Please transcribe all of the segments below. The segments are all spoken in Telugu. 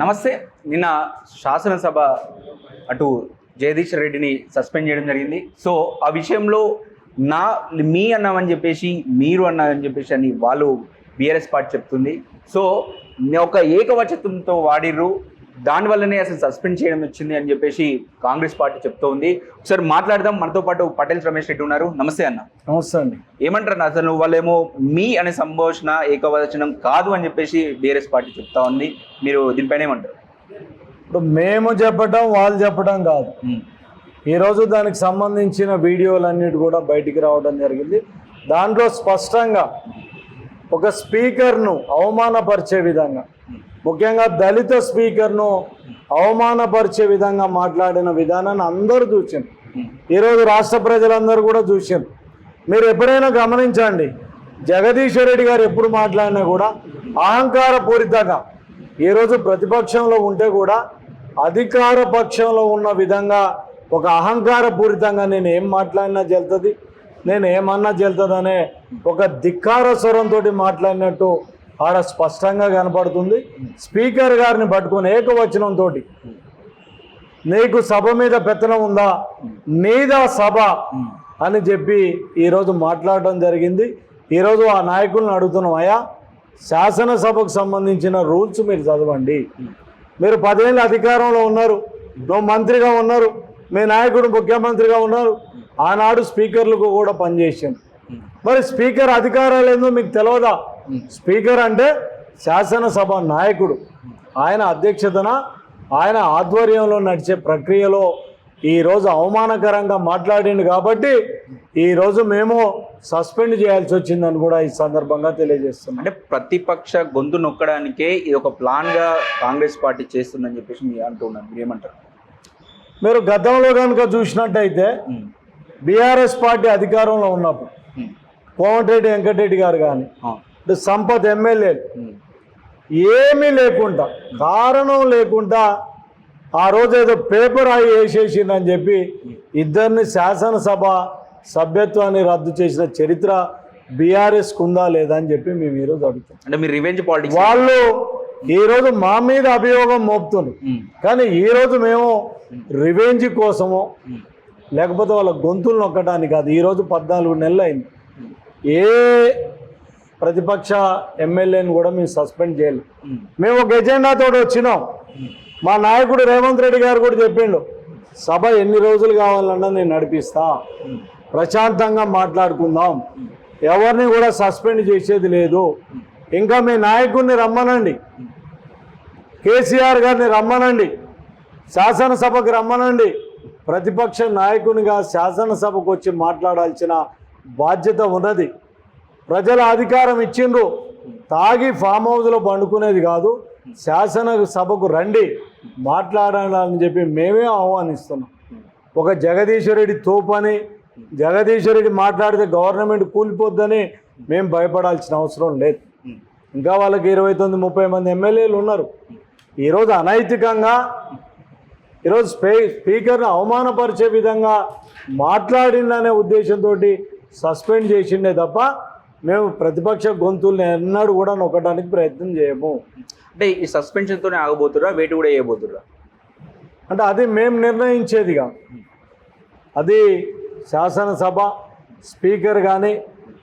నమస్తే. నిన్న శాసనసభ అటు జగదీష్ రెడ్డిని సస్పెండ్ చేయడం జరిగింది. సో ఆ విషయంలో మీ అన్నామని చెప్పేసి మీరు అన్నామని చెప్పేసి అని వాళ్ళు బీఆర్ఎస్ పార్టీ చెప్తుంది. సో ఒక ఏకవచనంతో వాడిర్రు, దానివల్లనే అసలు సస్పెండ్ చేయడం వచ్చింది అని చెప్పేసి కాంగ్రెస్ పార్టీ చెప్తూ ఉంది. ఒకసారి మాట్లాడదాం. మనతో పాటు పటేల్ రమేష్ రెడ్డి ఉన్నారు. నమస్తే అన్న. నమస్తే అండి. ఏమంటారు అసలు వాళ్ళేమో మీ అనే సంభాషణ ఏకవచనం కాదు అని చెప్పేసి బీఆర్ఎస్ పార్టీ చెప్తా ఉంది. మీరు దీనిపైన ఏమంటారు? ఇప్పుడు మేము చెప్పడం వాళ్ళు చెప్పడం కాదు. ఈరోజు దానికి సంబంధించిన వీడియోలన్నిటి కూడా బయటికి రావడం జరిగింది. దాంట్లో స్పష్టంగా ఒక స్పీకర్ను అవమానపరిచే విధంగా, ముఖ్యంగా దళిత స్పీకర్ను అవమానపరిచే విధంగా మాట్లాడిన విధానాన్ని అందరూ చూసారు. ఈరోజు రాష్ట్ర ప్రజలందరూ కూడా చూసారు. మీరు ఎప్పుడైనా గమనించండి, జగదీష్ రెడ్డి గారు ఎప్పుడు మాట్లాడినా కూడా అహంకారపూరితంగా, ఈరోజు ప్రతిపక్షంలో ఉంటే కూడా అధికార పక్షంలో ఉన్న విధంగా ఒక అహంకారపూరితంగా నేను ఏం మాట్లాడినా జల్తుంది, నేను ఏమన్నా జల్తుంది అనే ఒక ధిక్కార స్వరంతో మాట్లాడినట్టు ఆడ స్పష్టంగా కనపడుతుంది. స్పీకర్ గారిని పట్టుకొని ఏకవచనంతో నీకు సభ మీద పెత్తనం ఉందా, నీదా సభ అని చెప్పి ఈరోజు మాట్లాడడం జరిగింది. ఈరోజు ఆ నాయకులను అడుగుతున్నాం, అయ్యా శాసనసభకు సంబంధించిన రూల్స్ మీరు చదవండి. మీరు 10 ఏళ్ళ అధికారంలో ఉన్నారు, నువ్వు మంత్రిగా ఉన్నారు, మీ నాయకుడు ముఖ్యమంత్రిగా ఉన్నారు, ఆనాడు స్పీకర్లకు కూడా పనిచేసాను. మరి స్పీకర్ అధికారాలు ఏందో మీకు తెలియదా? స్పీకర్ అంటే శాసనసభ నాయకుడు. ఆయన అధ్యక్షతన, ఆయన ఆధ్వర్యంలో నడిచే ప్రక్రియలో ఈరోజు అవమానకరంగా మాట్లాడిండు కాబట్టి ఈరోజు మేము సస్పెండ్ చేయాల్సి వచ్చిందని కూడా ఈ సందర్భంగా తెలియజేస్తున్నాం. అంటే ప్రతిపక్ష గొంతు నొక్కడానికే ఇది ఒక ప్లాన్గా కాంగ్రెస్ పార్టీ చేస్తుందని చెప్పేసి మీరు అంటున్నారు. మీరు ఏమంటారు? మీరు గతంలో కనుక చూసినట్టయితే బీఆర్ఎస్ పార్టీ అధికారంలో ఉన్నప్పుడు కోమటిరెడ్డి వెంకటరెడ్డి గారు కానీ సంపత్ ఎమ్మెల్యేలు ఏమీ లేకుండా, కారణం లేకుండా ఆ రోజు ఏదో పేపర్ అయి వేసేసిందని చెప్పి ఇద్దరిని శాసనసభ సభ్యత్వాన్ని రద్దు చేసిన చరిత్ర బీఆర్ఎస్కు ఉందా లేదా అని చెప్పి మేము ఈరోజు అడుగుతాం. అంటే మీరు రివెంజ్ పాలిటిక్స్ వాళ్ళు ఈరోజు మా మీద అభియోగం మోపుతున్నారు, కానీ ఈరోజు మేము రివెంజ్ కోసమో లేకపోతే వాళ్ళ గొంతులు నొక్కడానికి కాదు. ఈరోజు 14 నెలలు అయింది, ఏ ప్రతిపక్ష ఎమ్మెల్యేని కూడా మేము సస్పెండ్ చేయలేదు. మేము ఒక ఎజెండాతో వచ్చినాం. మా నాయకుడు రేవంత్ రెడ్డి గారు కూడా చెప్పిండు, సభ ఎన్ని రోజులు కావాలన్నా నేను నడిపిస్తా, ప్రశాంతంగా మాట్లాడుకుందాం, ఎవరిని కూడా సస్పెండ్ చేసేది లేదు. ఇంకా మీ నాయకుడిని రమ్మనండి, కేసీఆర్ గారిని రమ్మనండి, శాసనసభకు రమ్మనండి. ప్రతిపక్ష నాయకునిగా శాసనసభకు వచ్చి మాట్లాడాల్సిన బాధ్యత ఉన్నది. ప్రజల అధికారం ఇచ్చిండ్రు, తాగి ఫామ్ హౌస్లో పండుకునేది కాదు. శాసనసభకు రండి, మాట్లాడాలని చెప్పి మేమే ఆహ్వానిస్తున్నాం. ఒక జగదీశ్వరెడ్డి తోపని, జగదీశ్వరెడ్డి మాట్లాడితే గవర్నమెంట్ కూలిపోద్దని మేము భయపడాల్సిన అవసరం లేదు. ఇంకా వాళ్ళకి 29-30 మంది ఎమ్మెల్యేలు ఉన్నారు. ఈరోజు అనైతికంగా ఈరోజు స్పీకర్ని అవమానపరిచే విధంగా మాట్లాడిందనే ఉద్దేశంతో సస్పెండ్ చేసిండే తప్ప మేము ప్రతిపక్ష గొంతుల్ని ఎన్నడూ కూడా నొక్కడానికి ప్రయత్నం చేయము. అంటే ఈ సస్పెన్షన్తోనే ఆగబోతుర్రా, వేటు కూడా వేయబోతుర్రా? అంటే అది మేము నిర్ణయించేదిగా, అది శాసనసభ స్పీకర్ కానీ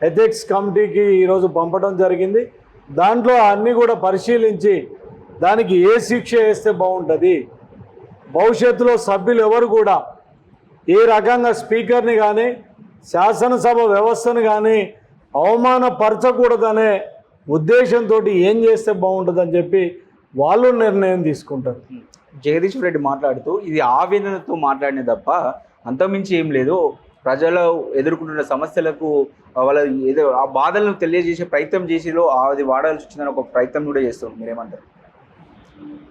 ఎథిక్స్ కమిటీకి ఈరోజు పంపడం జరిగింది. దాంట్లో అన్నీ కూడా పరిశీలించి దానికి ఏ శిక్ష వేస్తే బాగుంటుంది, భవిష్యత్తులో సభ్యులు ఎవరు కూడా ఈ రకంగా స్పీకర్ని కానీ శాసనసభ వ్యవస్థను కానీ అవమానపరచకూడదనే ఉద్దేశంతో ఏం చేస్తే బాగుంటుందని చెప్పి వాళ్ళు నిర్ణయం తీసుకుంటారు. జగదీష్ రెడ్డి మాట్లాడుతూ ఇది ఆవేదనతో మాట్లాడిన తప్ప అంతకుమించి ఏం లేదు, ప్రజలు ఎదుర్కొంటున్న సమస్యలకు వాళ్ళ ఏదో ఆ బాధలను తెలియజేసే ప్రయత్నం చేసిలో అది వాడాల్సి వచ్చిందని ఒక ప్రయత్నం కూడా చేస్తాం. మీరేమంటారు?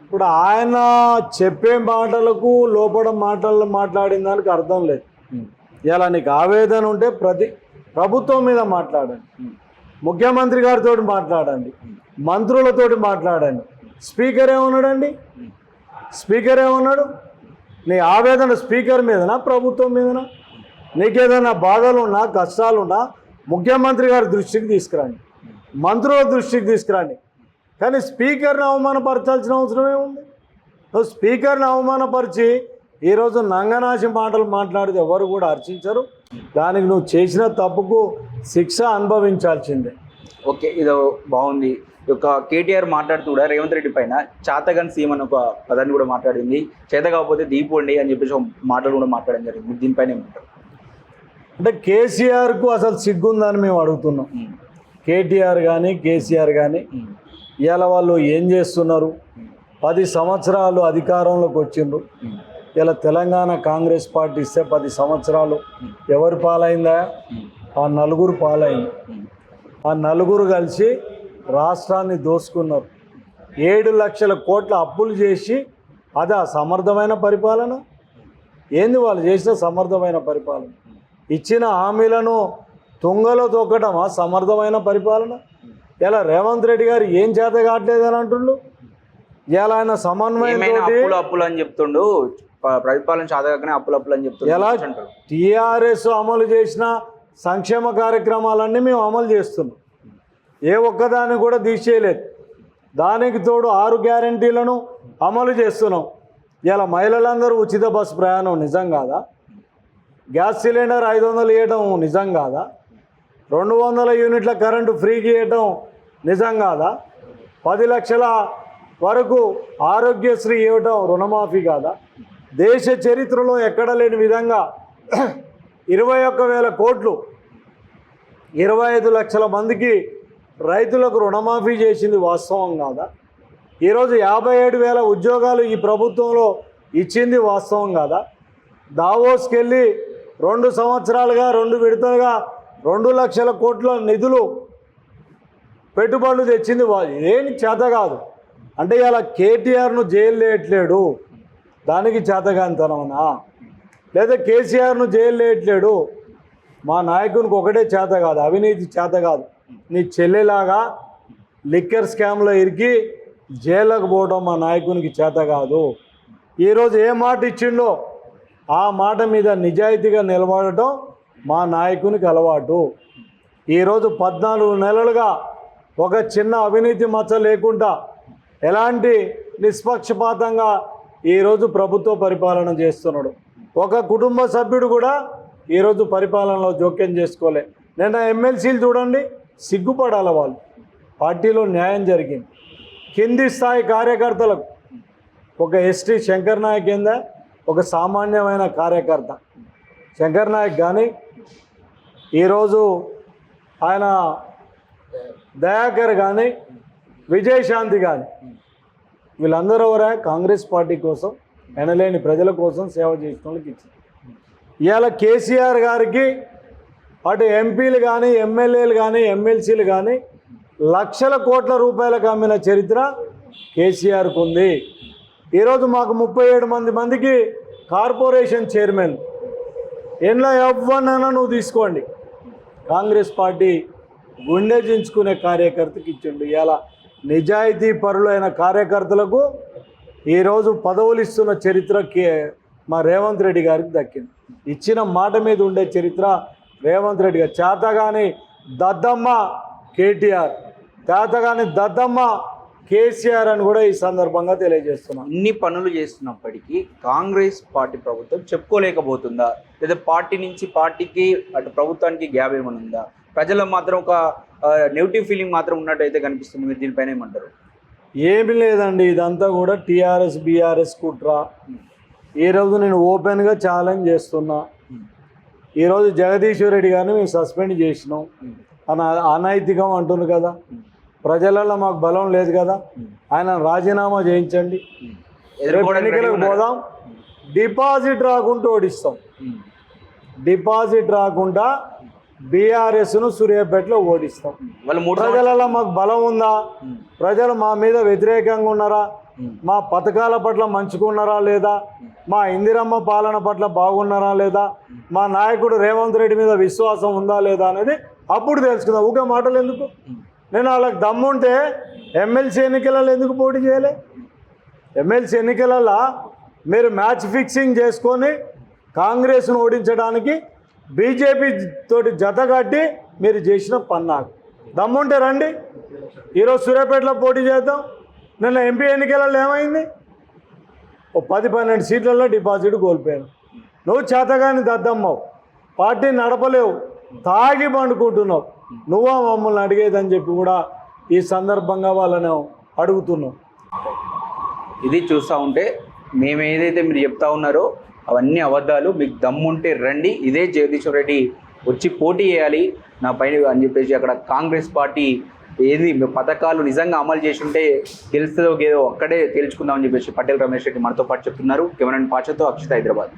ఇప్పుడు ఆయన చెప్పే మాటలకు లోపల మాటలు మాట్లాడిన దానికి అర్థం లేదు. ఇలా నీకు ఆవేదన ఉంటే ప్రభుత్వం మీద మాట్లాడండి, ముఖ్యమంత్రి గారితో మాట్లాడండి, మంత్రులతోటి మాట్లాడండి. స్పీకర్ ఏమన్నాడండి? స్పీకర్ ఏమన్నాడు? నీ ఆవేదన స్పీకర్ మీదనా ప్రభుత్వం మీదనా? నీకేదైనా బాధలున్నా కష్టాలున్నా ముఖ్యమంత్రి గారి దృష్టికి తీసుకురండి, మంత్రుల దృష్టికి తీసుకురండి. కానీ స్పీకర్ని అవమానపరచాల్సిన అవసరం ఏముంది? నువ్వు స్పీకర్ని అవమానపరిచి ఈరోజు నంగనాశి మాటలు మాట్లాడితే ఎవరు కూడా హర్షించరు. దానికి నువ్వు చేసిన తప్పుకు శిక్ష అనుభవించాల్సిందే. ఓకే, ఇది బాగుంది. ఒక కేటీఆర్ మాట్లాడుతూ కూడా రేవంత్ రెడ్డి పైన చాతగన్ సీఎం అని ఒక పదాన్ని కూడా మాట్లాడింది. చేత కాకపోతే దీపోండి అని చెప్పేసి ఒక మాటలు కూడా మాట్లాడడం జరిగింది. దీనిపైన ఏమంటారు? అంటే కేసీఆర్కు అసలు సిగ్గుందని మేము అడుగుతున్నాం. కేటీఆర్ కానీ కేసీఆర్ కానీ ఇవాళ వాళ్ళు ఏం చేస్తున్నారు? 10 సంవత్సరాలు అధికారంలోకి వచ్చిండ్రు. ఇలా తెలంగాణ కాంగ్రెస్ పార్టీ ఇస్తే 10 సంవత్సరాలు ఎవరు పాలైందా? ఆ నలుగురు పాలైంది. ఆ నలుగురు కలిసి రాష్ట్రాన్ని దోసుకున్నారు. 7 లక్షల కోట్ల అప్పులు చేసి అది సమర్థమైన పరిపాలన? ఏంది వాళ్ళు చేసిన సమర్థమైన పరిపాలన? ఇచ్చిన హామీలను తుంగలో తొక్కడం సమర్థమైన పరిపాలన? ఇలా రేవంత్ రెడ్డి గారు ఏం చేత కావట్లేదని అంటుండ్రు. ఇలా ఆయన సమన్వయంతో అప్పులు అని చెప్తుండు, ప్రతిపాలన చాతగానే అప్పులు అని చెప్తుండు. ఎలా టీఆర్ఎస్ అమలు చేసిన సంక్షేమ కార్యక్రమాలన్నీ మేము అమలు చేస్తున్నాం. ఏ ఒక్కదాన్ని కూడా తీసేయలేదు. దానికి తోడు 6 గ్యారంటీలను అమలు చేస్తున్నాం. ఇలా మహిళలందరూ ఉచిత బస్సు ప్రయాణం నిజం కాదా? గ్యాస్ సిలిండర్ 500 ఇవ్వడం నిజం కాదా? 200 యూనిట్ల కరెంటు ఫ్రీకి ఇవ్వడం నిజం కాదా? 10 లక్షల వరకు ఆరోగ్యశ్రీ ఇవ్వడం రుణమాఫీ కాదా? దేశ చరిత్రలో ఎక్కడ లేని విధంగా 21,000 కోట్లు 25 లక్షల మందికి రైతులకు రుణమాఫీ చేసింది వాస్తవం కాదా? ఈరోజు 57,000 ఉద్యోగాలు ఈ ప్రభుత్వంలో ఇచ్చింది వాస్తవం కాదా? దావోస్కి వెళ్ళి 2 సంవత్సరాలుగా 2 విడతలుగా 2 లక్షల కోట్ల నిధులు పెట్టుబడులు తెచ్చింది ఏం చేత కాదు. అంటే ఇలా కేటీఆర్ను జైలు వేయట్లేడు, దానికి చేతగానితనమనా? లేదా కేసీఆర్ను జైలు వేయట్లేడు, మా నాయకునికి ఒకటే చేత కాదు, అవినీతి చేత కాదు. నీ చెల్లెలాగా లిక్కర్ స్కామ్లో ఇరికి జైలుకు పోవడం మా నాయకునికి చేత కాదు. ఈరోజు ఏ మాట ఇచ్చిండో ఆ మాట మీద నిజాయితీగా నిలబడటం మా నాయకునికి అలవాటు. ఈరోజు 14 నెలలుగా ఒక చిన్న అవినీతి మచ్చ లేకుండా ఎలాంటి నిష్పక్షపాతంగా ఈరోజు ప్రభుత్వ పరిపాలన చేస్తున్నాడు. ఒక కుటుంబ సభ్యుడు కూడా ఈరోజు పరిపాలనలో జోక్యం చేసుకోలే. నిన్న ఎమ్మెల్సీలు చూడండి, సిగ్గుపడాల వాళ్ళు. పార్టీలో న్యాయం జరిగింది. కింది స్థాయి కార్యకర్తలకు ఒక ఎస్టీ శంకర్ నాయక్ కింద ఒక సామాన్యమైన కార్యకర్త శంకర్ నాయక్ కానీ, ఈరోజు ఆయన దయాకర్ కానీ, విజయశాంతి కానీ, వీళ్ళందరూ ఎవరా? కాంగ్రెస్ పార్టీ కోసం, ఎనలేని ప్రజల కోసం సేవ చేసిన వాళ్ళకి ఇచ్చింది. ఇవాళ కేసీఆర్ గారికి అటు ఎంపీలు కానీ, ఎమ్మెల్యేలు కానీ, ఎమ్మెల్సీలు కానీ లక్షల కోట్ల రూపాయలకు అమ్మిన చరిత్ర కేసీఆర్కు ఉంది. ఈరోజు మాకు 37 మందికి కార్పొరేషన్ చైర్మన్. ఎన్లో ఎవ్వనైనా నువ్వు తీసుకోండి, కాంగ్రెస్ పార్టీ గుండె చించుకునే కార్యకర్తకి ఇచ్చిండు. ఇలా నిజాయితీ పరులైన కార్యకర్తలకు ఈరోజు పదవులు ఇస్తున్న చరిత్ర మా రేవంత్ రెడ్డి గారికి దక్కింది. ఇచ్చిన మాట మీద ఉండే చరిత్ర రేవంత్ రెడ్డి గారు. చేతగాని దద్దమ్మ కేటీఆర్, చేతగాని దద్దమ్మ కేసీఆర్ అని కూడా ఈ సందర్భంగా తెలియజేస్తున్నాం. ఇన్ని పనులు చేస్తున్నప్పటికీ కాంగ్రెస్ పార్టీ ప్రభుత్వం చెప్పుకోలేకపోతుందా? లేదా పార్టీ నుంచి పార్టీకి అటు ప్రభుత్వానికి గ్యాప్ ఏమైనా ఉందా? ప్రజల్లో మాత్రం ఒక నెగిటివ్ ఫీలింగ్ మాత్రం ఉన్నట్టయితే కనిపిస్తుంది. మీరు దీనిపైన ఏమంటారు? ఏమీ లేదండి, ఇదంతా కూడా టీఆర్ఎస్ బీఆర్ఎస్ కుట్ర. ఈరోజు నేను ఓపెన్గా ఛాలెంజ్ చేస్తున్నా. ఈరోజు జగదీశ్వర్ రెడ్డి గారిని మేము సస్పెండ్ చేసినాం అని అనైతికం అంటున్నారు కదా. ప్రజలలో మాకు బలం లేదు కదా, ఆయన రాజీనామా చేయించండి, ఎన్నికలకు పోదాం. డిపాజిట్ రాకుండా ఓడిస్తాం. డిపాజిట్ రాకుండా బీఆర్ఎస్ను సూర్యాపేటలో ఓడిస్తాం. ప్రజలలో మాకు బలం ఉందా? ప్రజలు మా మీద వ్యతిరేకంగా ఉన్నారా? మా పథకాల పట్ల మంచుకున్నారా లేదా? మా ఇందిరమ్మ పాలన పట్ల బాగున్నారా లేదా? మా నాయకుడు రేవంత్ రెడ్డి మీద విశ్వాసం ఉందా లేదా అనేది అప్పుడు తెలుసుకుందాం. ఊకే మాటలు ఎందుకు? నేను వాళ్ళకి దమ్ముంటే ఎమ్మెల్సీ ఎన్నికలలో ఎందుకు పోటీ చేయలే? ఎమ్మెల్సీ ఎన్నికలలో మీరు మ్యాచ్ ఫిక్సింగ్ చేసుకొని కాంగ్రెస్ను ఓడించడానికి బీజేపీ తోటి జతగట్టి మీరు చేసిన పన్నాకు. దమ్ముంటే రండి, ఈరోజు సూర్యాపేటలో పోటీ చేద్దాం. నిన్న ఎంపీ ఎన్నికలలో ఏమైంది? ఓ 10-12 సీట్లలో డిపాజిట్ కోల్పోయాను. నువ్వు చేతగాని దద్దమ్మవు, పార్టీ నడపలేవు, తాగి పండుకుంటున్నావు, నువ్వా మమ్మల్ని అడిగేదని చెప్పి కూడా ఈ సందర్భంగా వాళ్ళని అడుగుతున్నావు. ఇది చూస్తూ ఉంటే మేము ఏదైతే మీరు చెప్తా ఉన్నారో అవన్నీ అబద్ధాలు. మీకు దమ్ముంటే రండి, ఇదే జగదీశ్వర్ రెడ్డి వచ్చి పోటీ చేయాలి నా పైన అని చెప్పేసి అక్కడ కాంగ్రెస్ పార్టీ ఏది పథకాలు నిజంగా అమలు చేసి ఉంటే గెలుస్తుందో ఏదో అక్కడే తేల్చుకుందామని చెప్పేసి పటేల్ రమేష్ రెడ్డి మనతో పాటు చెప్తున్నారు. కెమెరామెన్ పాచతో అక్షిత, హైదరాబాద్.